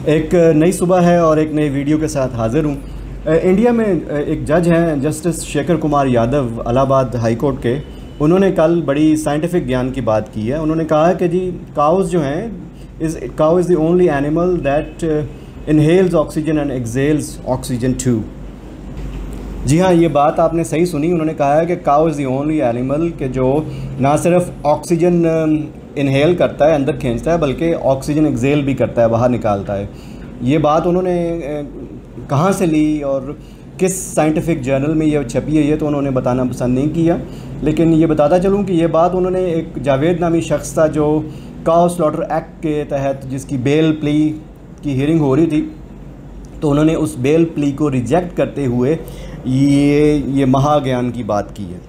एक नई सुबह है और एक नई वीडियो के साथ हाज़िर हूँ। इंडिया में एक जज हैं justice Shekhar Kumar Yadav Allahabad high court के। उन्होंने कल बड़ी साइंटिफिक ज्ञान की बात की है। उन्होंने कहा कि जी काउज़ जो हैं cow is the only animal that inhales oxygen and exhales oxygen too. जी हाँ, ये बात आपने सही सुनी। उन्होंने कहा है कि cow is the only animal के जो ना सिर्फ ऑक्सीजन इनहेल करता है, अंदर खींचता है, बल्कि ऑक्सीजन एक्सेल भी करता है, बाहर निकालता है। ये बात उन्होंने कहाँ से ली और किस साइंटिफिक जर्नल में ये छपी है, ये तो उन्होंने बताना पसंद नहीं किया। लेकिन ये बताता चलूँ कि ये बात उन्होंने एक जावेद नामी शख्स था जो काउ स्लॉटर एक्ट के तहत जिसकी बेल प्ली की हियरिंग हो रही थी, तो उन्होंने उस बेल प्ली को रिजेक्ट करते हुए ये महाज्ञान की बात की है।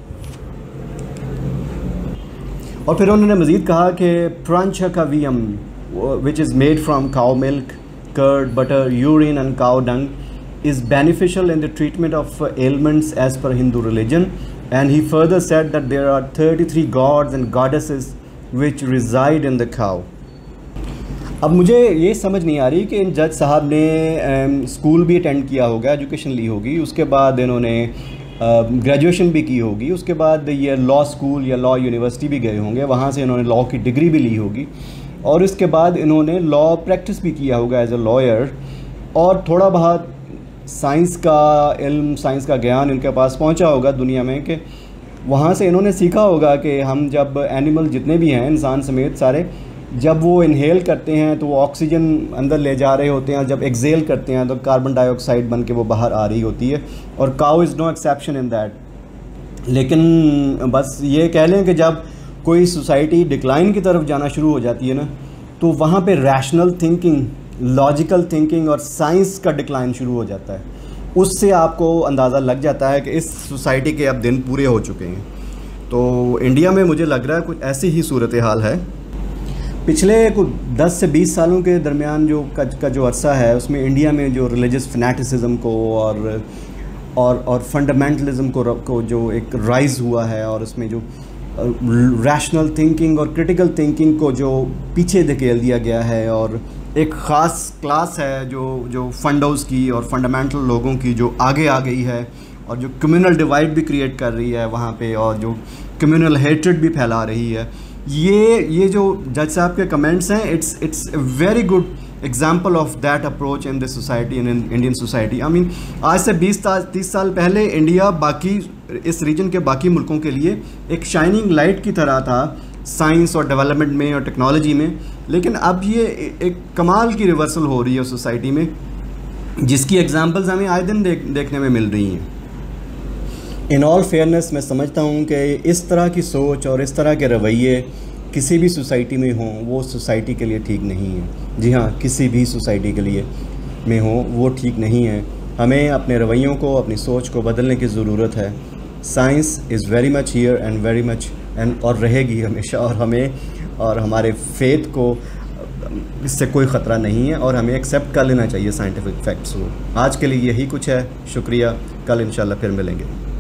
और फिर उन्होंने मज़ीद कहा कि ट्रांचकावियम which is made from cow milk, curd, butter, urine and cow dung is beneficial in the treatment of elements as per Hindu religion and he further said that there are 33 gods and goddesses which reside in the cow. अब मुझे ये समझ नहीं आ रही कि इन जज साहब ने स्कूल भी अटेंड किया होगा, एजुकेशन ली होगी, उसके बाद इन्होंने ग्रेजुएशन भी की होगी, उसके बाद ये लॉ स्कूल या लॉ यूनिवर्सिटी भी गए होंगे, वहाँ से इन्होंने लॉ की डिग्री भी ली होगी, और इसके बाद इन्होंने लॉ प्रैक्टिस भी किया होगा एज अ लॉयर, और थोड़ा बहुत साइंस का इल्म, साइंस का ज्ञान इनके पास पहुँचा होगा दुनिया में, कि वहाँ से इन्होंने सीखा होगा कि हम जब एनिमल जितने भी हैं, इंसान समेत सारे, जब वो इनहेल करते हैं तो वो ऑक्सीजन अंदर ले जा रहे होते हैं, जब एक्सेल करते हैं तो कार्बन डाइऑक्साइड बन के वो बाहर आ रही होती है, और cow is no exception in that. लेकिन बस ये कह लें कि जब कोई सोसाइटी डिक्लाइन की तरफ जाना शुरू हो जाती है ना, तो वहाँ पे रैशनल थिंकिंग, लॉजिकल थिंकिंग और साइंस का डिक्लाइन शुरू हो जाता है। उससे आपको अंदाज़ा लग जाता है कि इस सोसाइटी के अब दिन पूरे हो चुके हैं। तो इंडिया में मुझे लग रहा है कुछ ऐसी ही सूरत हाल है। पिछले कुछ 10 से 20 सालों के दरमियान का जो अरसा है, उसमें इंडिया में जो रिलीजियस फनेटिसिज्म को और फंडामेंटलिज्म को जो एक राइज़ हुआ है, और उसमें जो रैशनल थिंकिंग और क्रिटिकल थिंकिंग को जो पीछे धकेल दिया गया है, और एक ख़ास क्लास है जो फंडोज़ की और फंडामेंटल लोगों की जो आगे आ गई है, और जो कम्युनल डिवाइड भी क्रिएट कर रही है वहाँ पे, और जो कम्युनल हेट्रेड भी फैला रही है। ये जो जज साहब के कमेंट्स हैं, it's a very good example of that approach in this society, in Indian society. I mean आज से 20-30 साल पहले इंडिया बाकी इस रीजन के बाकी मुल्कों के लिए एक शाइनिंग लाइट की तरह था साइंस और डेवलपमेंट में और टेक्नोलॉजी में, लेकिन अब ये एक कमाल की रिवर्सल हो रही है सोसाइटी में, जिसकी एग्जाम्पल्स हमें आए दिन देखने में मिल रही हैं। इन ऑल फेयरनेस मैं समझता हूँ कि इस तरह की सोच और इस तरह के रवैये किसी भी सोसाइटी में हों, वो सोसाइटी के लिए ठीक नहीं है। जी हाँ, किसी भी सोसाइटी के लिए में हो वो ठीक नहीं है। हमें अपने रवैयों को, अपनी सोच को बदलने की ज़रूरत है। Science is very much here and very much और रहेगी हमेशा, और हमें और हमारे फेथ को इससे कोई ख़तरा नहीं है, और हमें एक्सेप्ट कर लेना चाहिए साइंटिफिक फैक्ट्स को। आज के लिए यही कुछ है। शुक्रिया, कल इंशाल्लाह फिर मिलेंगे।